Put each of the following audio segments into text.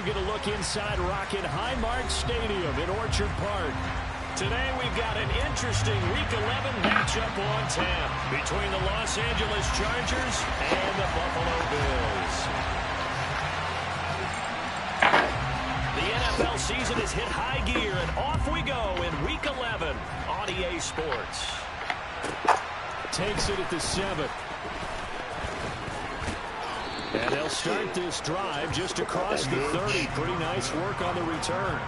get a look inside Rocket Highmark Stadium in Orchard Park. Today we've got an interesting Week 11 matchup on tap between the Los Angeles Chargers and the Buffalo Bills. The NFL season has hit high gear, and off we go in Week 11 on EA Sports. Takes it at the 7. And they'll start this drive just across the 30. Pretty nice work on the return.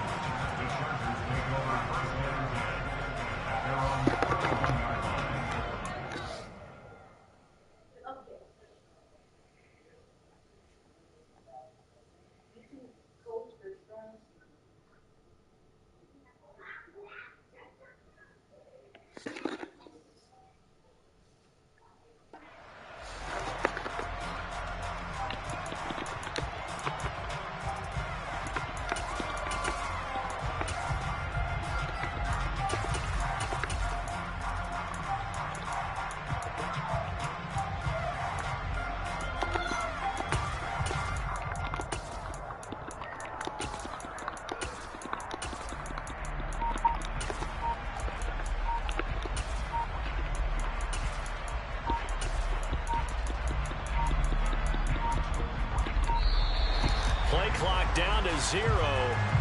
Play clock down to 0,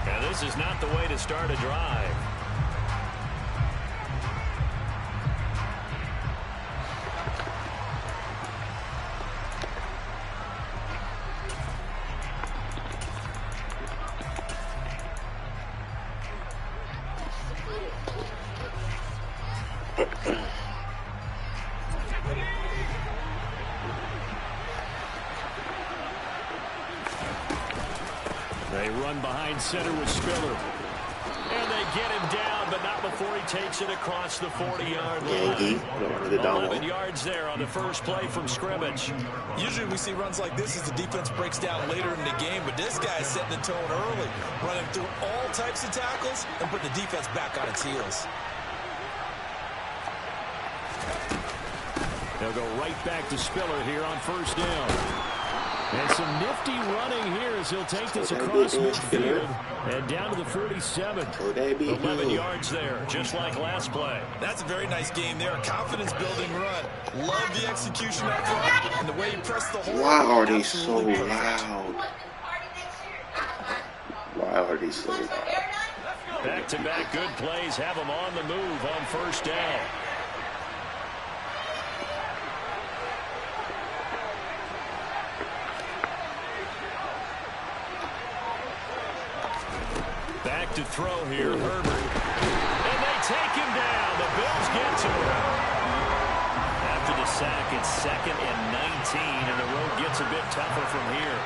and this is not the way to start a drive. They run behind center with Spiller. And they get him down, but not before he takes it across the 40-yard line. 11 yards there on the first play from scrimmage. Usually we see runs like this as the defense breaks down later in the game, but this guy's setting the tone early, running through all types of tackles and putting the defense back on its heels. They'll go right back to Spiller here on first down. And some nifty running here as he'll take this across midfield and down to the 47. 11 yards there, just like last play. That's a very nice game there. A confidence-building run. Love the execution up front and the way he pressed the hole. Why are they so loud? Why are they so loud? Back-to-back good plays have them on the move on first down. Back to throw here, Herbert. And they take him down. The Bills get to him. After the sack, it's 2nd and 19, and the road gets a bit tougher from here.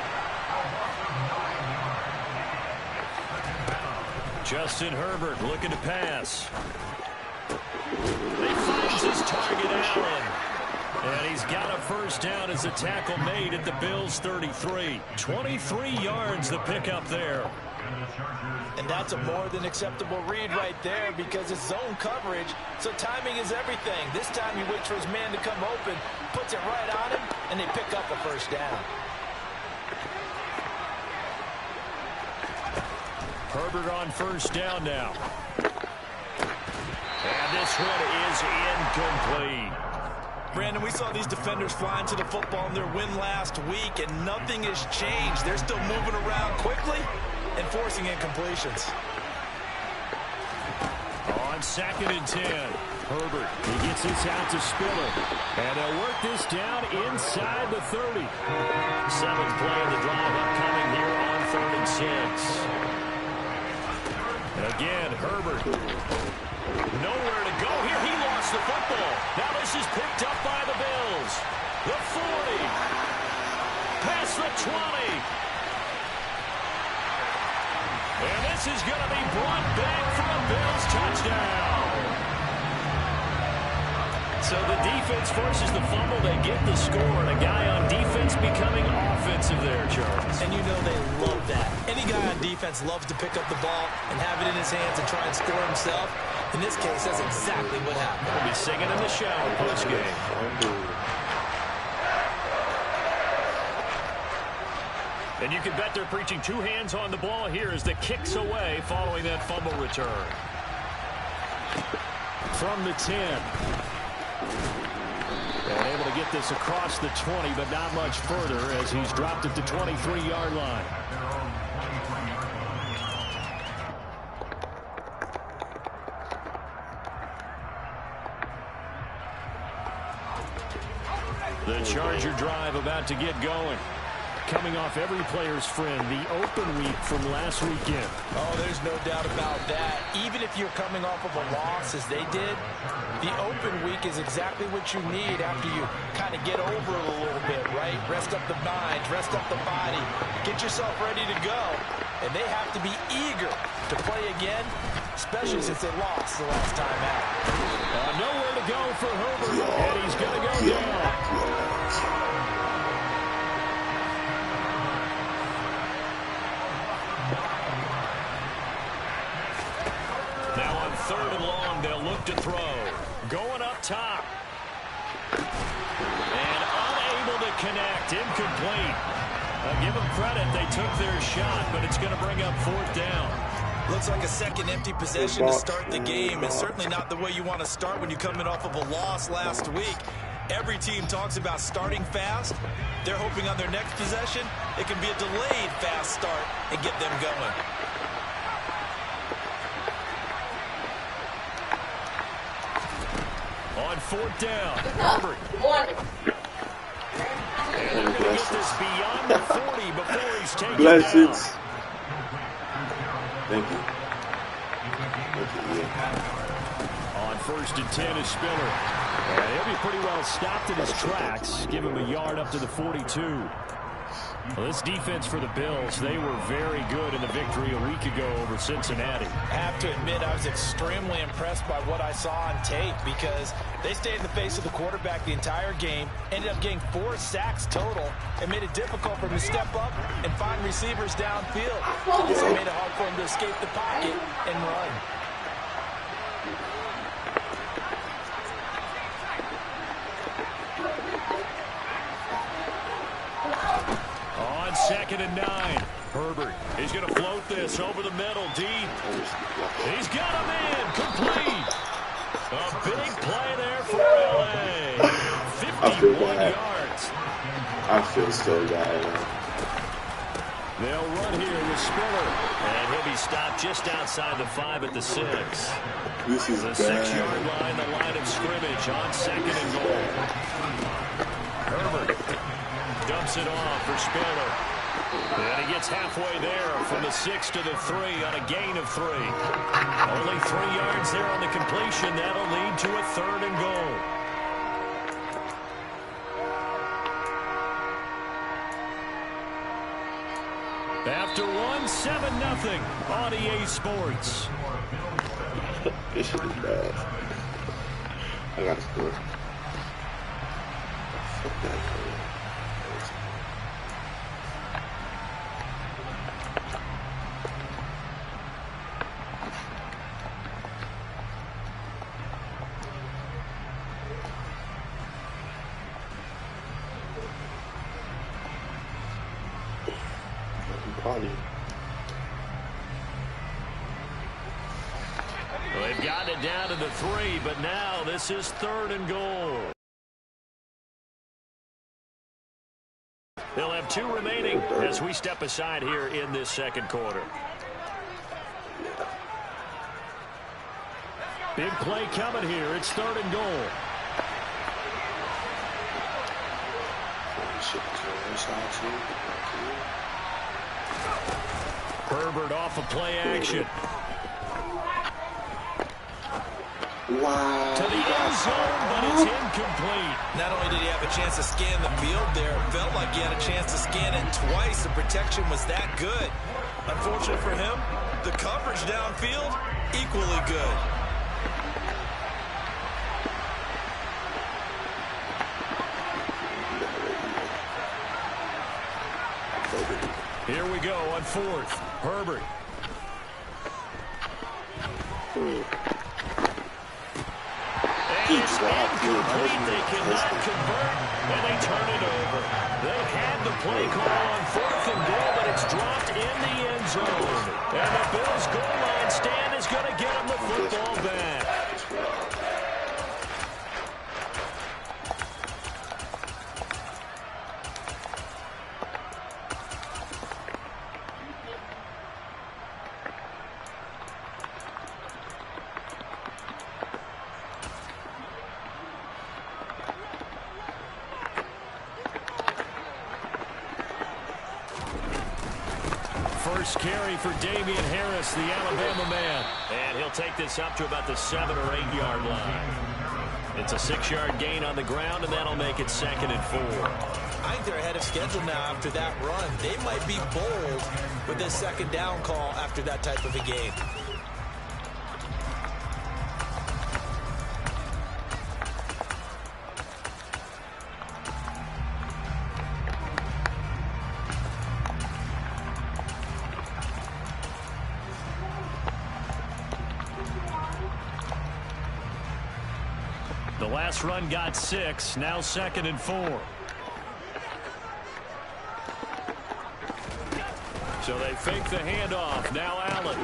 Justin Herbert looking to pass. He finds his target, Allen. And he's got a first down as a tackle made at the Bills' 33. 23 yards the pickup there. And that's a more than acceptable read right there because it's zone coverage, so timing is everything. This time he waits for his man to come open, puts it right on him, and they pick up a first down. Herbert on first down now. And this one is incomplete. Brandon, we saw these defenders flying to the football in their win last week, and nothing has changed. They're still moving around quickly and forcing incompletions. On 2nd and 10, Herbert, he gets this out to Spiller. And they'll work this down inside the 30. 7th play of the drive upcoming here on 3rd and 6. Again, Herbert. Nowhere to go here. He lost the football. Now this is picked up by the Bills. The 40. Past the 20. And this is going to be brought back for a Bills touchdown. So the defense forces the fumble. They get the score. And a guy on defense becoming offensive there, Charles. And you know they love that. Any guy on defense loves to pick up the ball and have it in his hands and try and score himself. In this case, that's exactly what happened. We'll be singing in the shower post-game. And you can bet they're preaching two hands on the ball here as the kick's away following that fumble return. From the 10. And able to get this across the 20, but not much further as he's dropped at the 23-yard line. The Charger drive about to get going. Coming off every player's friend, the open week from last weekend. Oh, there's no doubt about that. Even if you're coming off of a loss as they did, the open week is exactly what you need after you kind of get over it a little bit, right? Rest up the mind, rest up the body, get yourself ready to go. And they have to be eager to play again, especially since they lost the last time out. Nowhere to go for Herbert, and he's going to go down. Now on 3rd and long, they'll look to throw. Going up top. And unable to connect. Incomplete. Give them credit. They took their shot, but it's going to bring up 4th down. Looks like a second empty possession to start the game, and certainly not the way you want to start when you're coming off of a loss last week. Every team talks about starting fast. They're hoping on their next possession, it can be a delayed fast start and get them going. On 4th down, Herbert. And they're going to get this beyond the 40 before he's taken down. Thank you. On 1st and 10 is Spiller. And he'll be pretty well stopped in his tracks. Give him a yard up to the 42. Well, this defense for the Bills, they were very good in the victory a week ago over Cincinnati. I have to admit, I was extremely impressed by what I saw on tape because they stayed in the face of the quarterback the entire game, ended up getting 4 sacks total, and made it difficult for him to step up and find receivers downfield. So it made it hard for him to escape the pocket and run. On 2nd and 9, Herbert is going to float this over the middle deep. He's got a man complete. A big play there for LA. 51 yards. I feel so bad. They'll run here with Spiller. And he'll be stopped just outside the 5 at the 6. This is the bad. 6-yard line, the line of scrimmage on 2nd and goal. Herbert dumps it off for Spiller. And he gets halfway there from the 6 to the 3 on a gain of 3. Only 3 yards there on the completion. That'll lead to a 3rd and goal. After one, 7-0 on EA Sports. This shit is bad. I gotta score. Fuck that. Well, they've gotten it down to the 3, but now this is 3rd and goal. They'll have 2 remaining as we step aside here in this 2nd quarter. Big play coming here. It's 3rd and goal. Herbert off of play action. Wow. To the end zone, but it's incomplete. Not only did he have a chance to scan the field there, it felt like he had a chance to scan it twice. The protection was that good. Unfortunately for him, the coverage downfield, equally good. Here we go on 4th. Herbert. And It's incomplete. They cannot convert, and they turn it over. They had the play call on 4th and goal, but it's dropped in the end zone. And the Bills' goal line stand is going to get them the football back. First carry for Damian Harris, the Alabama man. And he'll take this up to about the 7 or 8 yard line. It's a 6-yard gain on the ground, and that'll make it 2nd and 4. I think they're ahead of schedule now after that run. They might be bold with this 2nd down call after that type of a game. The last run got 6, now 2nd and 4. So they fake the handoff. Now Allen.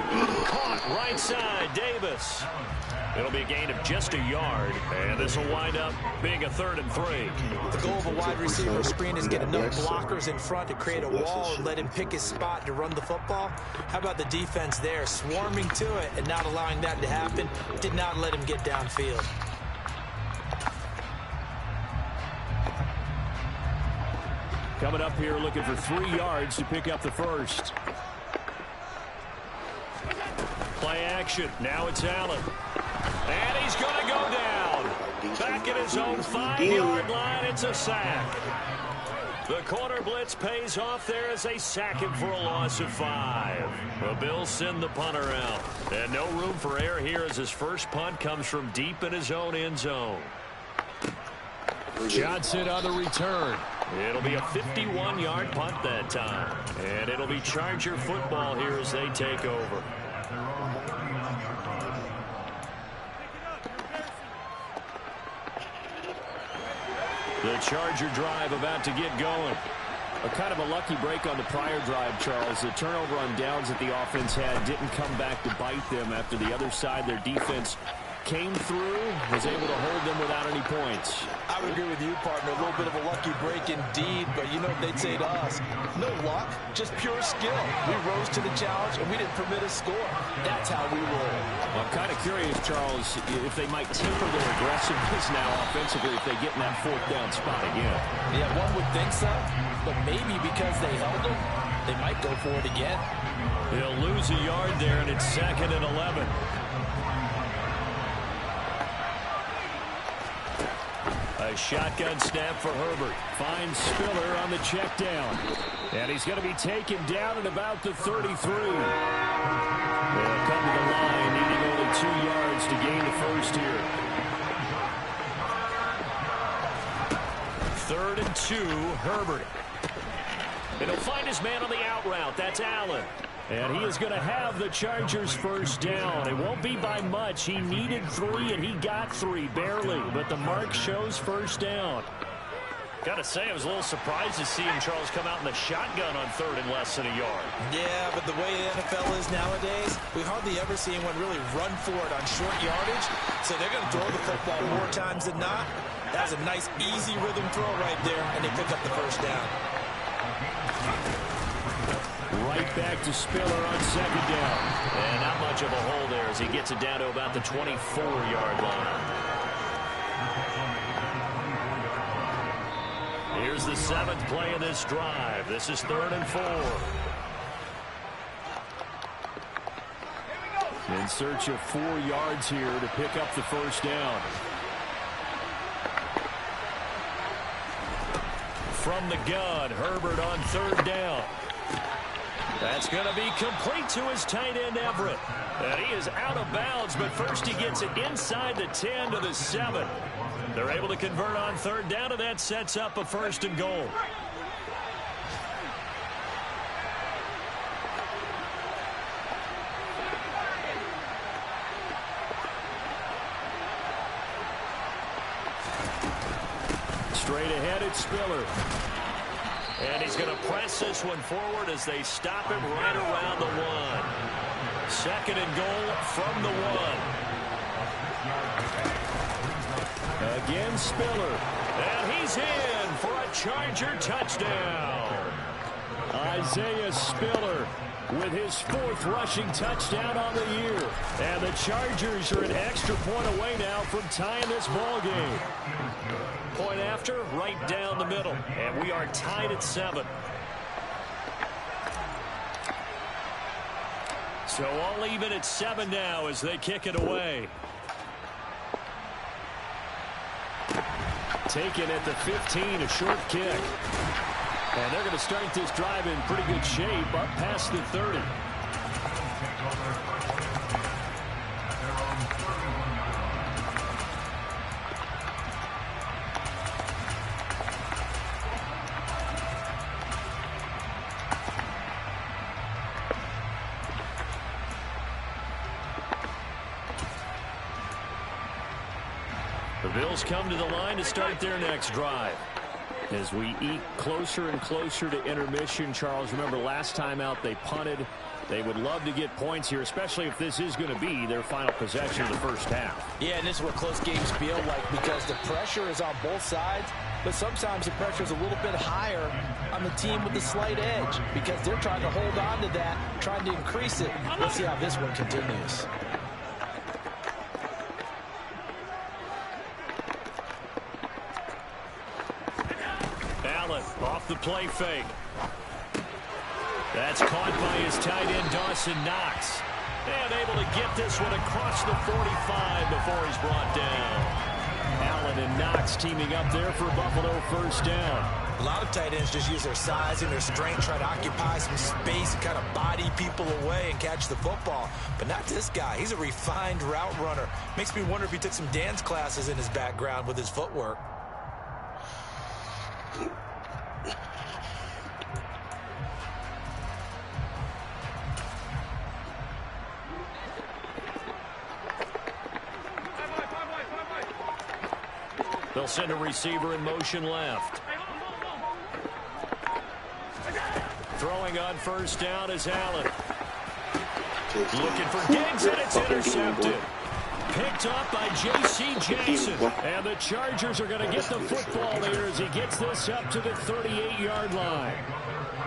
Caught right side, Davis. It'll be a gain of just a yard, and this will wind up being a 3rd and 3. The goal of a wide receiver screen is get enough blockers in front to create a wall and let him pick his spot to run the football. How about the defense there, swarming to it and not allowing that to happen? Did not let him get downfield. Coming up here looking for 3 yards to pick up the first. Play action. Now it's Allen. And he's going to go down. Back at his own 5-yard line. It's a sack. The corner blitz pays off there as they sack him for a loss of 5. The Bills send the punter out. And no room for error here as his first punt comes from deep in his own end zone. Johnson on the return. It'll be a 51-yard punt that time. And it'll be Charger football here as they take over. The Charger drive about to get going. A kind of a lucky break on the prior drive, Charles. The turnover on downs that the offense had didn't come back to bite them after the other side. Their defense came through, was able to hold them without any points. I would agree with you, partner. A little bit of a lucky break indeed, but you know what they'd say to us? No luck, just pure skill. We rose to the challenge, and we didn't permit a score. That's how we roll. Well, I'm kind of curious, Charles, if they might temper their aggressiveness now offensively if they get in that 4th down spot again. Yeah, one would think so, but maybe because they held them, they might go for it again. They'll lose a yard there, and it's 2nd and 11. A shotgun snap for Herbert. Finds Spiller on the check down. And he's going to be taken down at about the 33. They'll come to the line, needing only 2 yards to gain the first here. 3rd and 2, Herbert. And he'll find his man on the out route. That's Allen. And he is going to have the Chargers first down. It won't be by much. He needed 3, and he got 3, barely. But the mark shows first down. Got to say, I was a little surprised to see him, Charles, come out in the shotgun on 3rd and less than a yard. Yeah, but the way the NFL is nowadays, we hardly ever see anyone really run for it on short yardage. So they're going to throw the football more times than not. That's a nice, easy rhythm throw right there, and they pick up the first down. Right back to Spiller on 2nd down. And not much of a hole there as he gets it down to about the 24-yard line. Here's the 7th play of this drive. This is 3rd and 4. In search of 4 yards here to pick up the first down. From the gun, Herbert on 3rd down. That's going to be complete to his tight end, Everett. And he is out of bounds, but first he gets it inside the 10 to the 7. They're able to convert on 3rd down, and that sets up a 1st and goal. Straight ahead, it's Spiller. And he's going to press this one forward as they stop him right around the 1. Second and goal from the 1. Again, Spiller. And he's in for a Charger touchdown. Isaiah Spiller with his 4th rushing touchdown on the year. And the Chargers are an extra point away now from tying this ball game. Point after, right down the middle. And we are tied at 7. So all even at 7 now as they kick it away. Taken at the 15, a short kick. And they're going to start this drive in pretty good shape up past the 30. The Bills come to the line to start their next drive. As we eke closer and closer to intermission, Charles, remember last time out they punted. They would love to get points here, especially if this is going to be their final possession of the first half. Yeah, and this is what close games feel like because the pressure is on both sides, but sometimes the pressure is a little bit higher on the team with the slight edge because they're trying to hold on to that, trying to increase it. Let's see how this one continues. Off the play fake. That's caught by his tight end, Dawson Knox. And able to get this one across the 45 before he's brought down. Allen and Knox teaming up there for Buffalo first down. A lot of tight ends just use their size and their strength, try to occupy some space and kind of body people away and catch the football. But not this guy. He's a refined route runner. Makes me wonder if he took some dance classes in his background with his footwork. They'll send a receiver in motion left. Throwing on first down is Allen. Looking for Diggs, and it's intercepted. Picked up by J.C. Jackson. And the Chargers are going to get the football there as he gets this up to the 38-yard line.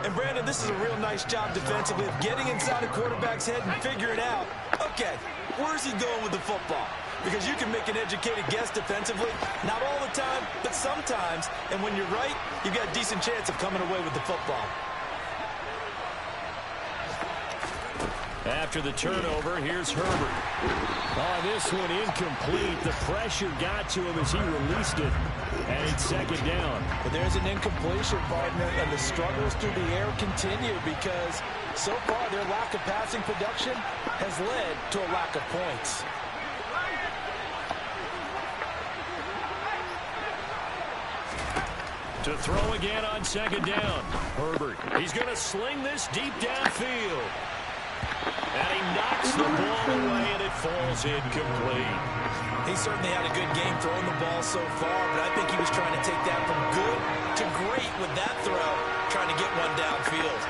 And, Brandon, this is a real nice job defensively of getting inside a quarterback's head and figuring out, okay, where's he going with the football? Because you can make an educated guess defensively, not all the time, but sometimes. And when you're right, you've got a decent chance of coming away with the football. After the turnover, here's Herbert. Oh, this one incomplete. The pressure got to him as he released it. And it's second down. But there's an incompletion, partner, and the struggles through the air continue because so far their lack of passing production has led to a lack of points. To throw again on second down. Herbert, he's going to sling this deep downfield. And he knocks the ball away, and it falls incomplete. He certainly had a good game throwing the ball so far, but I think he was trying to take that from good to great with that throw, trying to get one downfield.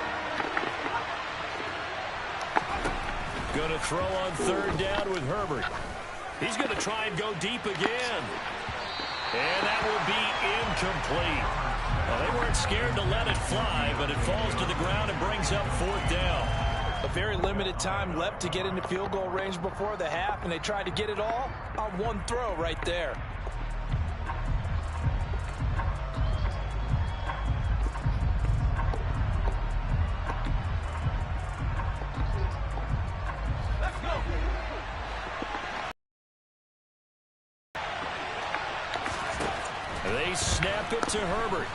Going to throw on third down with Herbert. He's going to try and go deep again. And that will be incomplete. Well, they weren't scared to let it fly, but it falls to the ground and brings up fourth down. A very limited time left to get into field goal range before the half, and they tried to get it all on one throw right there. They snap it to Herbert.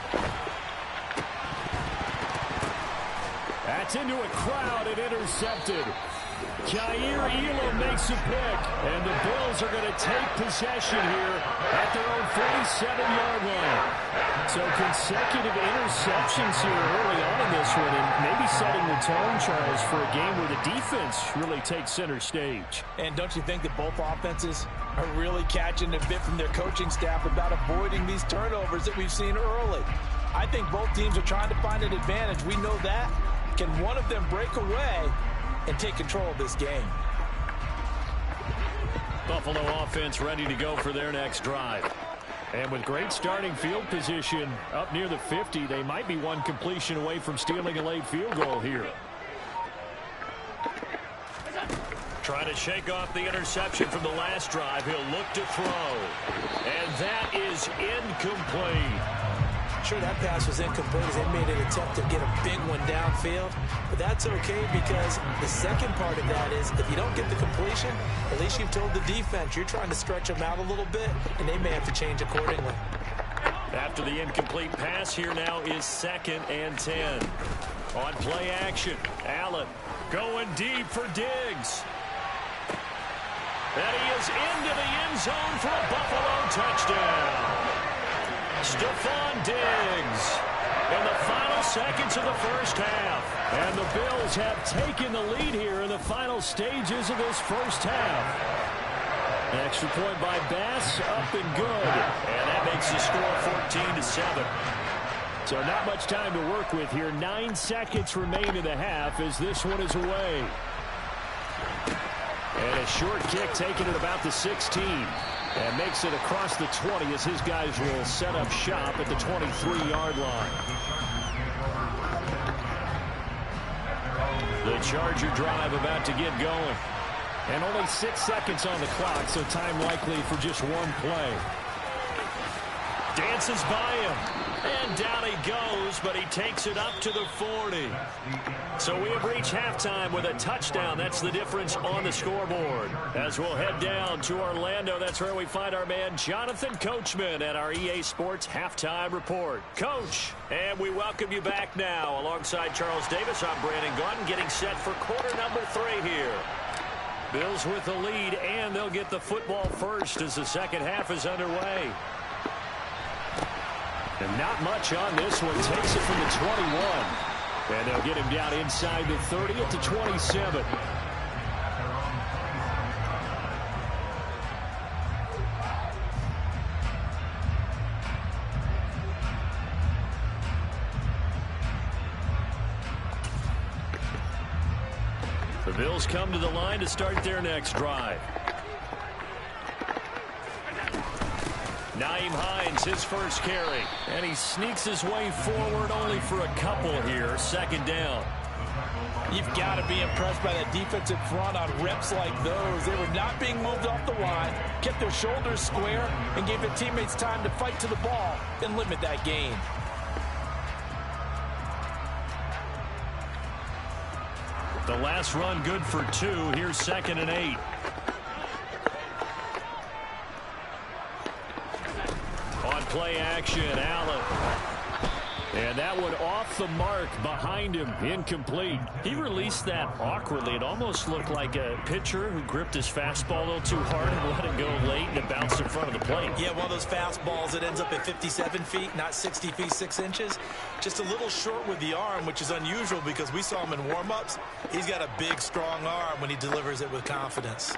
That's into a crowd and intercepted. Jair Elam makes a pick, and the Bills are going to take possession here at their own 47-yard line. So consecutive interceptions here early on in this one, and maybe setting the tone, Charles, for a game where the defense really takes center stage. And don't you think that both offenses are really catching a bit from their coaching staff about avoiding these turnovers that we've seen early? I think both teams are trying to find an advantage. We know that. Can one of them break away and take control of this game? Buffalo offense ready to go for their next drive. And with great starting field position up near the 50, they might be one completion away from stealing a late field goal here. Trying to shake off the interception from the last drive. He'll look to throw. And that is incomplete. Sure, that pass was incomplete as they made an attempt to get a big one downfield. But that's okay because the second part of that is if you don't get the completion, at least you've told the defense you're trying to stretch them out a little bit, and they may have to change accordingly. After the incomplete pass, here now is 2nd and 10. On play action, Allen going deep for Diggs. And he is into the end zone for a Buffalo touchdown. Stephon Diggs in the final seconds of the first half. And the Bills have taken the lead here in the final stages of this first half. An extra point by Bass, up and good. And that makes the score 14-7. So not much time to work with here. 9 seconds remain in the half as this one is away. And a short kick taken at about the 16. And makes it across the 20 as his guys will set up shop at the 23-yard line. The Charger drive about to get going. And only 6 seconds on the clock, so time likely for just one play. Dances by him. And down he goes, but he takes it up to the 40. So we have reached halftime with a touchdown. That's the difference on the scoreboard. As we'll head down to Orlando, that's where we find our man Jonathan Coachman at our EA Sports Halftime Report. Coach, and we welcome you back now. Alongside Charles Davis, I'm Brandon Gaudin, getting set for quarter number 3 here. Bills with the lead, and they'll get the football first as the second half is underway. And not much on this one. Takes it from the 21. And they'll get him down inside the 30 at the 27. The Bills come to the line to start their next drive. Nyheim Hines, his first carry. And he sneaks his way forward only for a couple here. 2nd down. You've got to be impressed by that defensive front on reps like those. They were not being moved off the line, kept their shoulders square, and gave their teammates time to fight to the ball and limit that gain. The last run good for 2. Here's 2nd and 8. Play action, Allen. And that one off the mark behind him, incomplete. He released that awkwardly. It almost looked like a pitcher who gripped his fastball a little too hard and let it go late, and it bounced in front of the plate. Yeah, one of those fastballs that ends up at 57 feet, not 60 feet, 6 inches. Just a little short with the arm, which is unusual because we saw him in warm-ups. He's got a big, strong arm when he delivers it with confidence.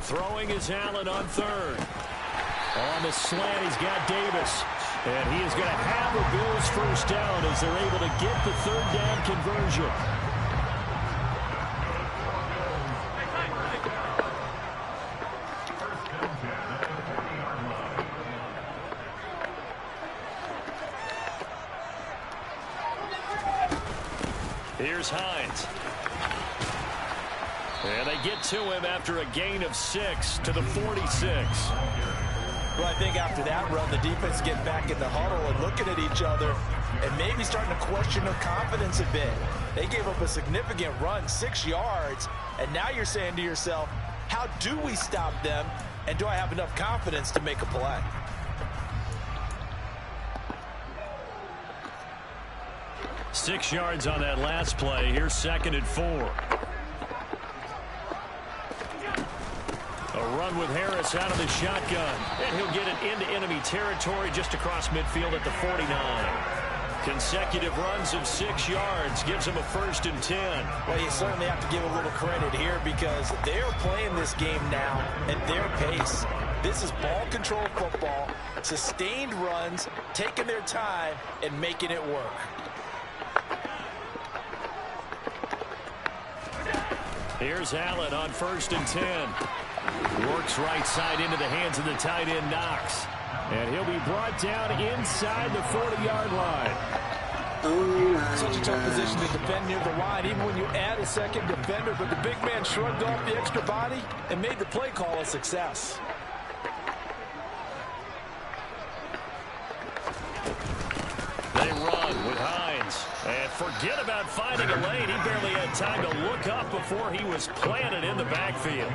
Throwing is Allen on 3rd. On the slant, he's got Davis. And he is going to have the Bills first down as they're able to get the 3rd down conversion. Here's Hines. And they get to him after a gain of 6 to the 46. Well, I think after that run, the defense get back in the huddle and looking at each other and maybe starting to question their confidence a bit. They gave up a significant run, 6 yards, and now you're saying to yourself, how do we stop them, and do I have enough confidence to make a play? Six yards on that last play. Here's 2nd and 4. They'll run with Harris out of the shotgun. And he'll get it into enemy territory just across midfield at the 49. Consecutive runs of 6 yards gives him a 1st and 10. Well, you certainly have to give a little credit here because they're playing this game now at their pace. This is ball control football, sustained runs, taking their time, and making it work. Here's Allen on 1st and 10. Works right side into the hands of the tight end, Knox. And he'll be brought down inside the 40-yard line. Such a tough position to defend near the line, even when you add a second defender. But the big man shrugged off the extra body and made the play call a success. They run with Hines. And forget about finding a lane. He barely had time to look up before he was planted in the backfield.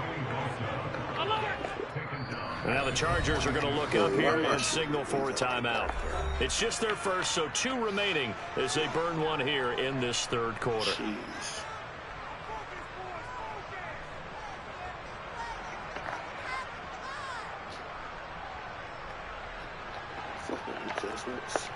Now the Chargers are going to look up here and signal for a timeout. It's just their first, so 2 remaining as they burn one here in this 3rd quarter. Jeez. Fucking adjustments.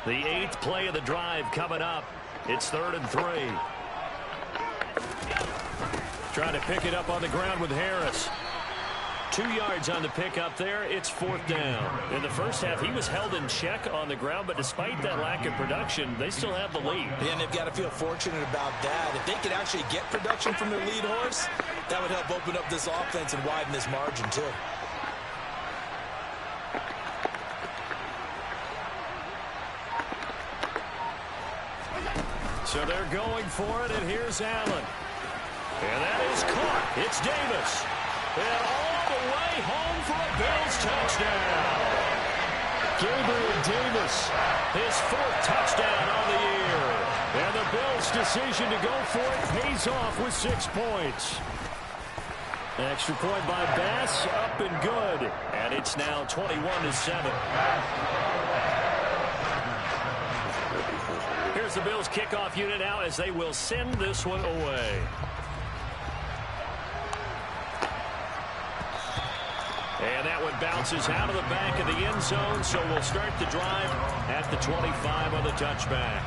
The 8th play of the drive coming up. It's 3rd and 3. Trying to pick it up on the ground with Harris. 2 yards on the pickup there. It's 4th down. In the first half, he was held in check on the ground, but despite that lack of production, they still have the lead. And they've got to feel fortunate about that. If they could actually get production from their lead horse, that would help open up this offense and widen this margin, too. So they're going for it, and here's Allen. And that is caught. It's Davis. And all the way home for a Bills touchdown. Gabriel Davis, his 4th touchdown on the year. And the Bills' decision to go for it pays off with 6 points. Extra point by Bass, up and good. And it's now 21-7. Here's the Bills' kickoff unit now as they will send this one away. And that one bounces out of the back of the end zone, so we'll start the drive at the 25 on the touchback.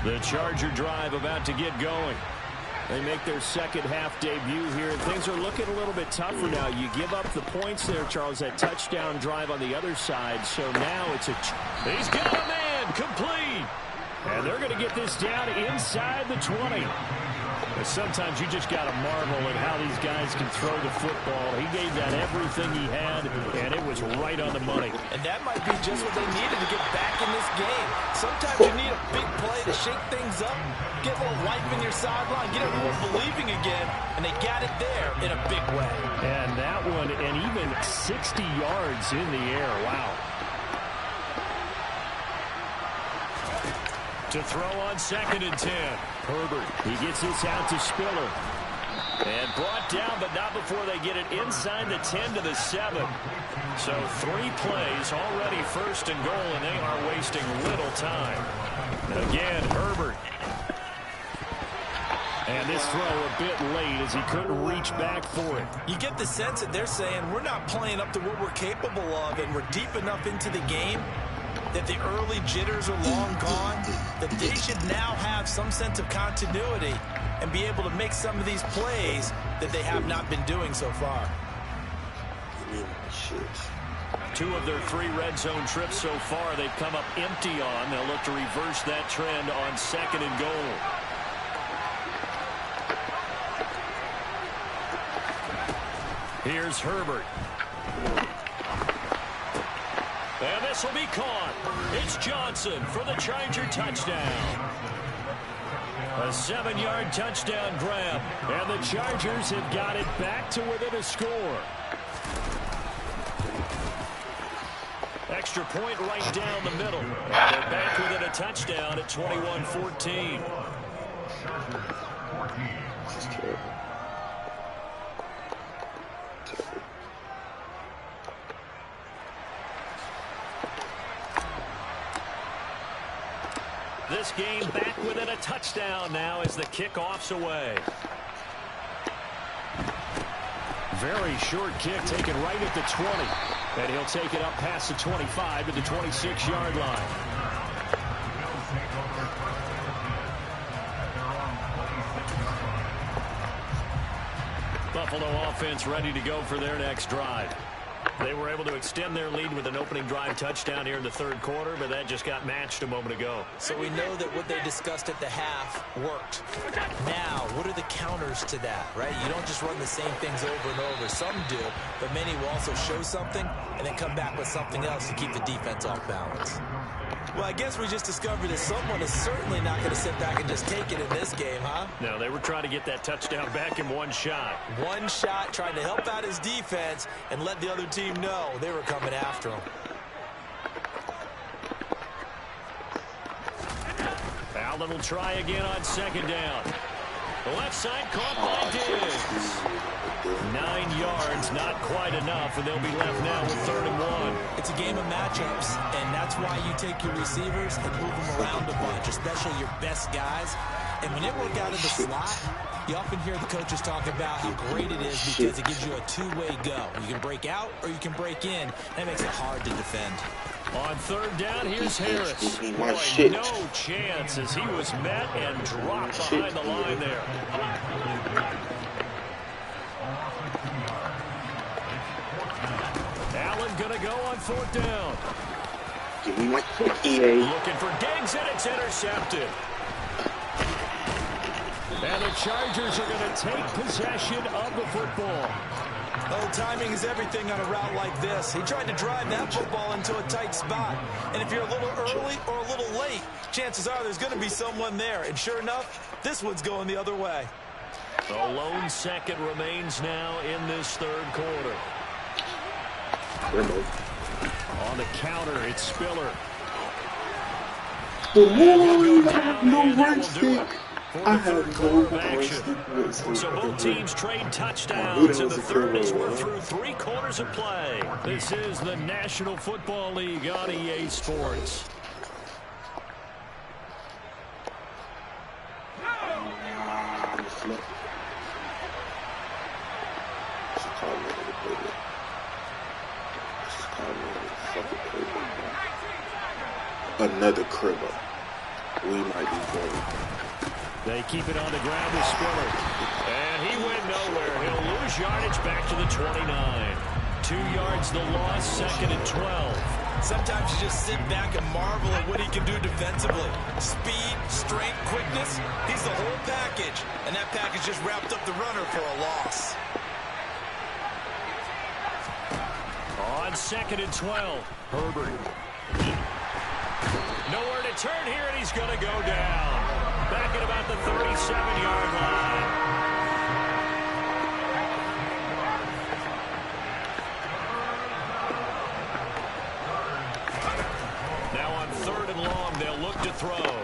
The Charger drive about to get going. They make their second half debut here, and things are looking a little bit tougher now. You give up the points there, Charles, that touchdown drive on the other side. So now it's he's got a man, complete. And they're going to get this down inside the 20. And sometimes you just got to marvel at how these guys can throw the football. He gave that everything he had, and it was right on the money. And that might be just what they needed to get back in this game. Sometimes you need a big play to shake things up, get a little life in your sideline, get everyone believing again, and they got it there in a big way. And that one, and even 60 yards in the air. Wow. To throw on 2nd and 10. Herbert, he gets this out to Spiller. And brought down, but not before they get it inside the 10 to the 7. So 3 plays, already 1st and goal, and they are wasting little time. Again, Herbert. And this throw a bit late as he couldn't reach back for it. You get the sense that they're saying we're not playing up to what we're capable of, and we're deep enough into the game that the early jitters are long gone, that they should now have some sense of continuity and be able to make some of these plays that they have not been doing so far. 2 of their 3 red zone trips so far they've come up empty on. They'll look to reverse that trend on 2nd and goal. Here's Herbert. And this will be caught. It's Johnson for the Charger touchdown. A 7-yard touchdown grab. And the Chargers have got it back to within a score. Extra point right down the middle. And they're back within a touchdown at 21-14. This game back within a touchdown now as the kickoff's away. Very short kick taken right at the 20. And he'll take it up past the 25 to the 26-yard line. Buffalo offense ready to go for their next drive. They were able to extend their lead with an opening drive touchdown here in the third quarter, but that just got matched a moment ago. So we know that what they discussed at the half worked. Now, what are the counters to that, right? You don't just run the same things over and over. Some do, but many will also show something and then come back with something else to keep the defense off balance. Well, I guess we just discovered that someone is certainly not going to sit back and just take it in this game, huh? No, they were trying to get that touchdown back in one shot. One shot, trying to help out his defense and let the other team know they were coming after him. Allen will try again on second down. The left side caught by Diggs. 9 yards, not quite enough, and they'll be left now with 3rd and 1. It's a game of matchups, and that's why you take your receivers and move them around a bunch, especially your best guys. And when they work out of the slot, you often hear the coaches talk about how great it is because it gives you a two-way go. You can break out or you can break in. That makes it hard to defend. On 3rd down, here's Harris. Boy, no chance as he was met and dropped behind the line there. Allen gonna go on 4th down. Give me my EA. Looking for Diggs, and it's intercepted. And the Chargers are going to take possession of the football. Oh, timing is everything on a route like this. He tried to drive that football into a tight spot. And if you're a little early or a little late, chances are there's going to be someone there. And sure enough, this one's going the other way. The lone second remains now in this 3rd quarter. On the counter, it's Spiller. Oh, I have no right stick. I have no right stick. So both teams trade touchdowns in the 3rd as we're through 3 quarters of play. This is the National Football League on EA Sports. Another cribber. We might be going. They keep it on the ground with Spiller. And he went nowhere. He'll lose yardage back to the 29. 2 yards the loss, 2nd and 12. Sometimes you just sit back and marvel at what he can do defensively. Speed, strength, quickness. He's the whole package. And that package just wrapped up the runner for a loss. On 2nd and 12. Herbert. Nowhere to turn here, and he's going to go down. Back at about the 37-yard line. Now on 3rd and long, they'll look to throw. Oh,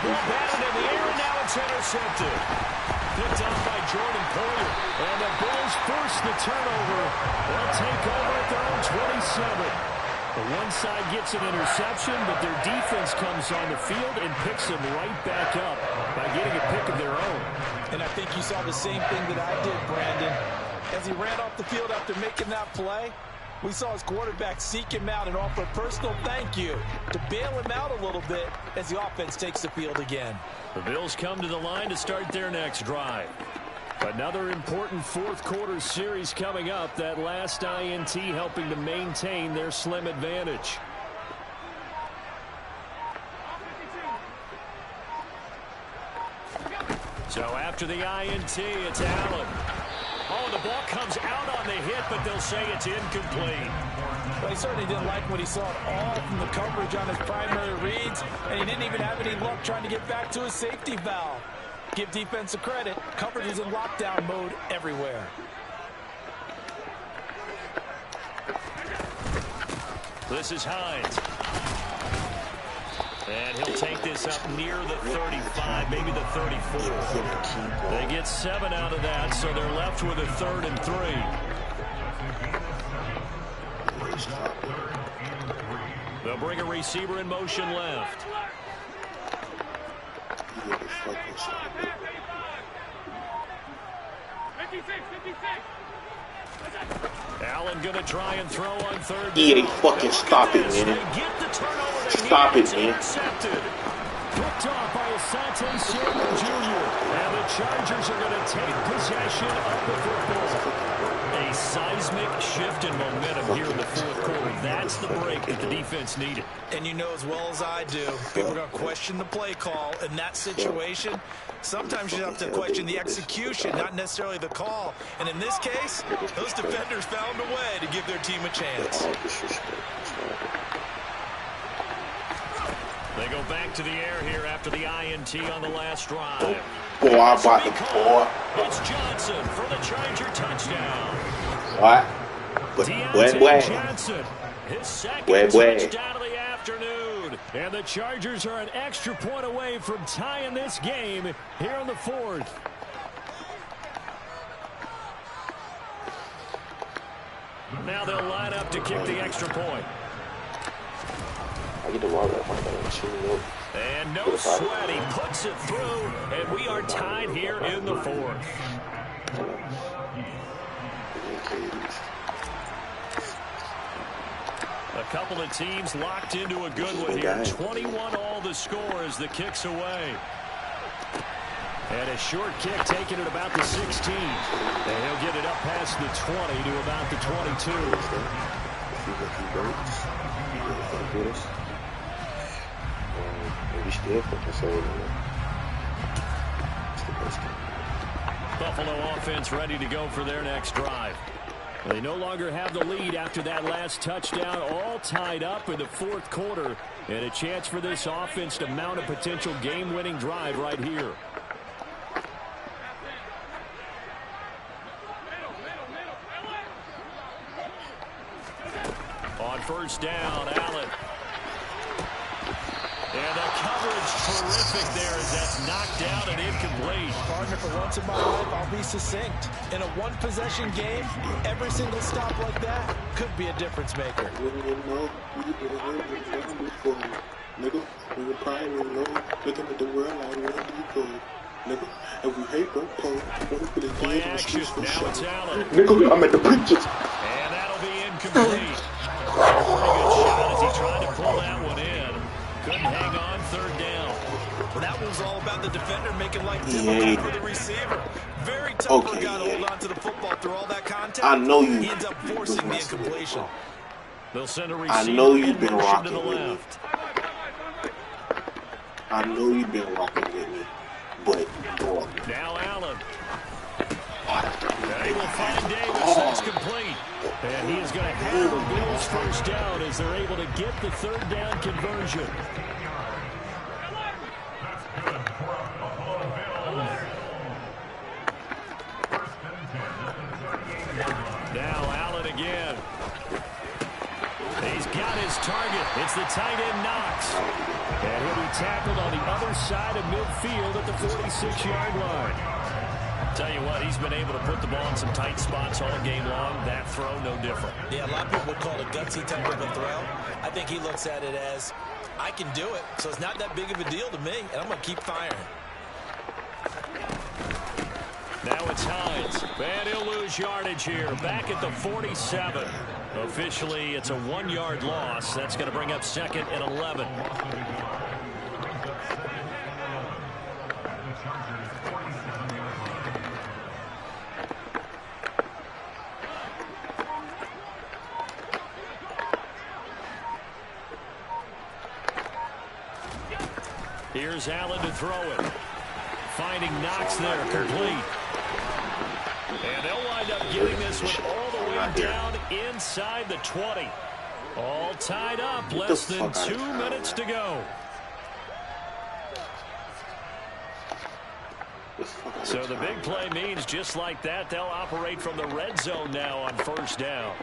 ball batted in the air, and now it's intercepted. Picked off by Jordan Poyer. And the Bills force the turnover. They'll take over at their own 27. The one side gets an interception, but their defense comes on the field and picks them right back up by getting a pick of their own. And I think you saw the same thing that I did, Brandon. As he ran off the field after making that play, we saw his quarterback seek him out and offer a personal thank you to bail him out a little bit as the offense takes the field again. The Bills come to the line to start their next drive. Another important 4th quarter series coming up. That last INT helping to maintain their slim advantage. So after the INT, it's Allen. Oh, the ball comes out on the hit, but they'll say it's incomplete. Well, he certainly didn't like when he saw it all from the coverage on his primary reads, and he didn't even have any luck trying to get back to his safety valve. Give defense a credit. Coverage is in lockdown mode everywhere. This is Hines. And he'll take this up near the 35, maybe the 34. They get 7 out of that, so they're left with a 3rd and 3. They'll bring a receiver in motion left. Allen going to try and throw on 3rd. He ain't fucking stop it, man. Stop it, man. Picked off by Asante Samuel Jr. And the Chargers are going to take possession of the football. A seismic shift in momentum here in the 4th quarter. That's the break that the defense needed. And you know as well as I do, people are going to question the play call in that situation. Sometimes you have to question the execution, not necessarily the call. And in this case, those defenders found a way to give their team a chance. They go back to the air here after the INT on the last drive. Boy, I bought the boy. It's Johnson for the Charger touchdown. What? Boy. Johnson, his second touchdown of the afternoon. And the Chargers are an extra point away from tying this game here in the 4th. Now they'll line up to kick the extra point. And no sweat, he puts it through, and we are tied here in the 4th. A couple of teams locked into a good one here. 21-all the score as the kick's away. And a short kick taken at about the 16. And he'll get it up past the 20 to about the 22. Buffalo offense ready to go for their next drive. They no longer have the lead after that last touchdown, all tied up in the 4th quarter, and a chance for this offense to mount a potential game-winning drive right here. On 1st down, Allen. And the coverage terrific there as that's knocked down and incomplete. Partner, for once in my life, I'll be succinct. In a one-possession game, every single stop like that could be a difference maker. Nigga, we were crying, looking at the world like, where do you go? Nigga, if we hate, don't pull. Play action, now it's Allen. Nigga, I'm at the pictures. And that'll be incomplete. Pretty good shot as he tried to pull that one in. Couldn't hang on 3rd down. Well, that was all about the defender making life difficult for the receiver. Very tough for a guy to hold on to the football through all that contact. I know you. He ends up forcing the incompletion. They'll send a receiver. I know you've been rocking to the with left. me. I know you've been rocking with me, but boy. Now Allen. They will find Davis. That's complete. And he is going to have the Bills 1st down as they're able to get the 3rd down conversion. Now Allen again. He's got his target. It's the tight end Knox. And he'll be tackled on the other side of midfield at the 46-yard line. Tell you what, he's been able to put the ball in some tight spots all game long. That throw, no different. Yeah, a lot of people would call it a gutsy type of a throw. I think he looks at it as, I can do it, so it's not that big of a deal to me, and I'm going to keep firing. Now it's Hines. And he'll lose yardage here. Back at the 47. Officially, it's a 1-yard loss. That's going to bring up 2nd and 11. Here's Allen to throw it. Finding Knox there, complete. And they'll wind up getting this one all the way down inside the 20. All tied up, less than 2 minutes to go. So the big play means just like that, they'll operate from the red zone now on first down.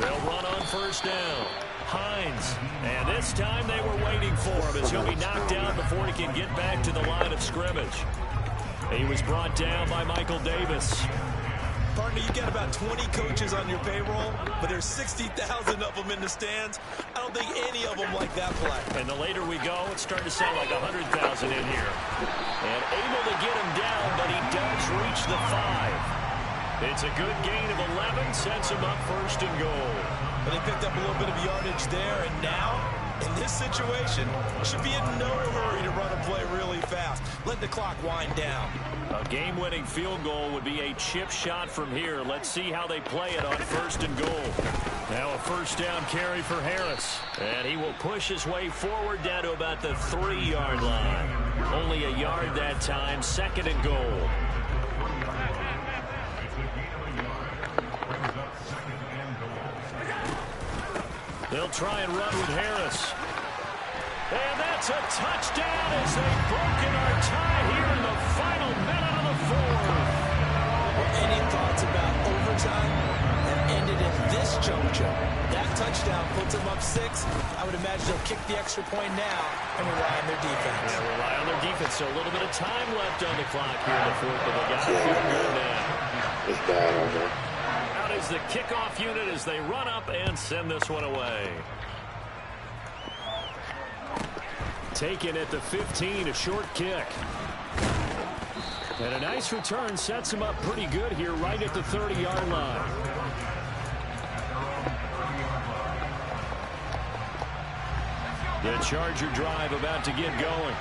They'll run on first down. Hines. And this time they were waiting for him as he'll be knocked down before he can get back to the line of scrimmage. He was brought down by Michael Davis. Partner, you got about 20 coaches on your payroll, but there's 60,000 of them in the stands. I don't think any of them like that play. And the later we go, it's starting to sound like 100,000 in here. And able to get him down, but he does reach the 5. It's a good gain of 11, sets him up first and goal. But they picked up a little bit of yardage there, and now, in this situation, should be in no hurry to run a play really fast. Let the clock wind down. A game-winning field goal would be a chip shot from here. Let's see how they play it on first and goal. Now a first down carry for Harris. And he will push his way forward down to about the 3-yard line. Only a yard that time, second and goal. They'll try and run with Harris. And that's a touchdown as they've broken our tie here in the final minute of the 4th. Well, any thoughts about overtime have ended in this juncture. That touchdown puts them up 6. I would imagine they'll kick the extra point now and rely on their defense. Yeah, rely on their defense. So a little bit of time left on the clock here in the 4th, but they got to feel good now. It's bad over there. Out is the kickoff unit as they run up and send this one away. Taken at the 15, a short kick. And a nice return sets him up pretty good here right at the 30-yard line. The Charger drive about to get going.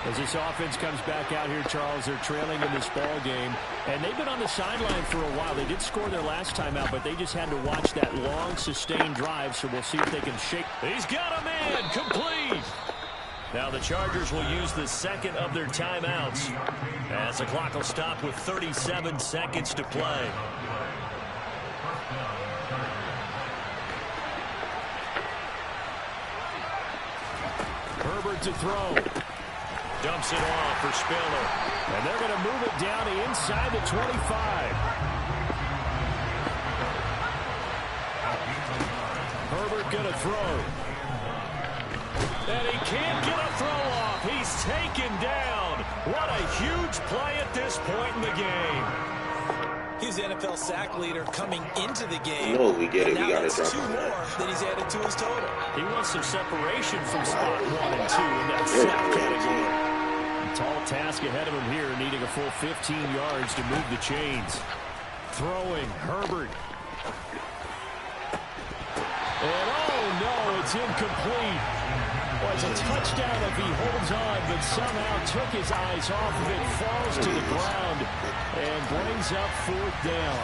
As this offense comes back out here, Charles, they're trailing in this ball game. And they've been on the sideline for a while. They did score their last time out, but they just had to watch that long, sustained drive. So we'll see if they can shake. He's got a man, complete. Now the Chargers will use the second of their timeouts as the clock will stop with 37 seconds to play. Herbert to throw. Dumps it off for Spiller. And they're going to move it down to inside the 25. Herbert going to throw. And he can't get a throw off. He's taken down. What a huge play at this point in the game. He's the NFL sack leader coming into the game. No, we get it. We got to drop 2 more that he's added to his total. He wants some separation from spot 1 and 2 in that sack category. A tall task ahead of him here, needing a full 15 yards to move the chains. Throwing, Herbert. And oh no, it's incomplete. Well, it's a touchdown if he holds on, but somehow took his eyes off of it, falls to the ground, and brings up 4th down.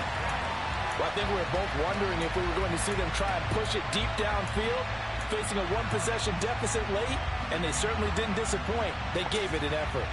Well, I think we were both wondering if we were going to see them try and push it deep downfield, facing a 1-possession deficit late, and they certainly didn't disappoint. They gave it an effort.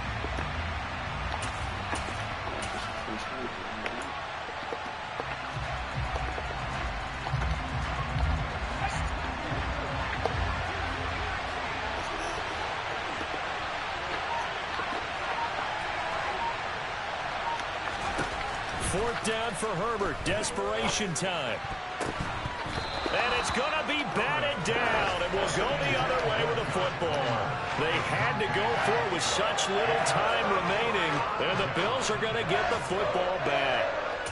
Fourth down for Herbert. Desperation time. And it's going to be batted down. It will go the other way with the football. They had to go for it with such little time remaining. And the Bills are going to get the football back.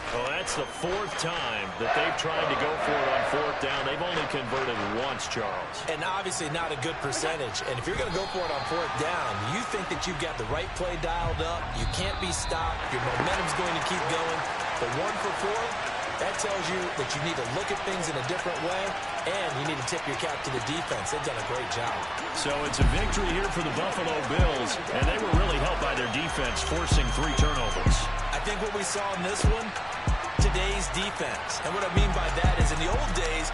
Well, that's the 4th time that they've tried to go for it on 4th down. They've only converted once, Charles. And obviously not a good percentage. And if you're going to go for it on 4th down, you think that you've got the right play dialed up. You can't be stopped. Your momentum's going to keep going. But 1 for 4, that tells you that you need to look at things in a different way, and you need to tip your cap to the defense. They've done a great job. So it's a victory here for the Buffalo Bills, and they were really helped by their defense, forcing 3 turnovers. I think what we saw in this one, today's defense. And what I mean by that is in the old days,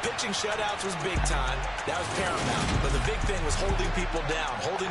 pitching shutouts was big time. That was paramount. But the big thing was holding people down, holding